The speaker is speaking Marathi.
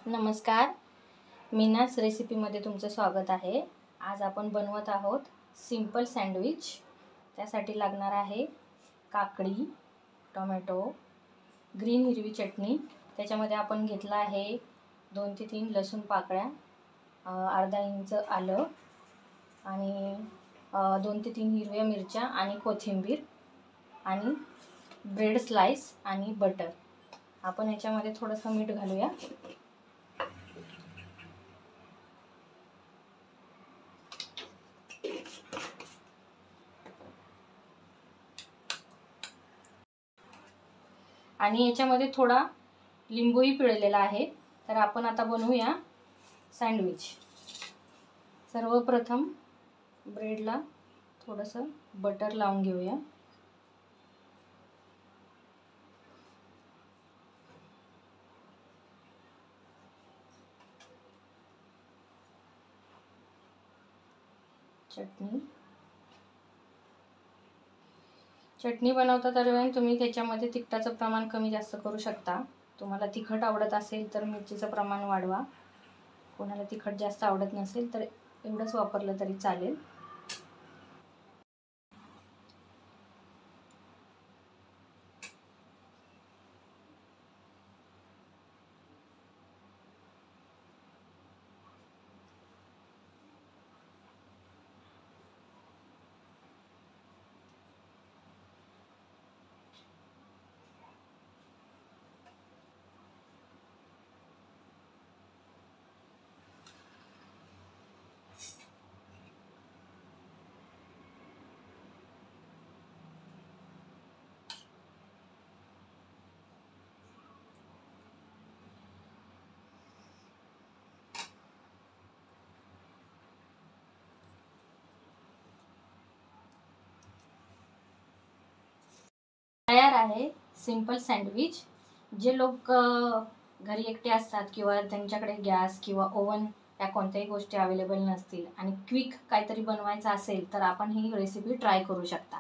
नमस्कार, मीनास रेसिपीमध्ये तुमचं स्वागत आहे। आज आपण बनवत आहोत सिंपल सँडविच। त्यासाठी लागणार आहे काकडी, टोमॅटो, ग्रीन हिरवी चटणी। त्याच्यामध्ये आपण घेतला आहे 2 ते 3 लसूण पाकळ्या, अर्धा इंच आलं आणि 2 ते 3 हिरव्या मिरच्या आणि कोथिंबीर आणि ब्रेड स्लाइस आणि बटर। आपण याच्यामध्ये थोडंसं मीठ घालूया। आणि याच्यामध्ये थोडा लिंबूही पिळलेला आहे। तर आपण आता बनवूया सँडविच। सर्वप्रथम ब्रेडला थोडंसं बटर लावून घेऊया। चटणी बनवता दरम्यान तुम्ही त्याच्यामध्ये तिखटाचं प्रमाण कमी जास्त करू शकता। तुम्हाला तिखट आवडत असेल तर मिरचीचं प्रमाण वाढवा, कोणाला तिखट जास्त आवडत नसेल तर एवढंच वापरलं तरी चालेल। तयार आहे सिंपल सँडविच। जे लोक घरी एकटे असतात किंवा त्यांच्याकडे गॅस किंवा ओव्हन या कोणत्याही गोष्टी अवेलेबल नसतील आणि क्विक काहीतरी बनवायचं असेल तर आपण ही रेसिपी ट्राय करू शकता।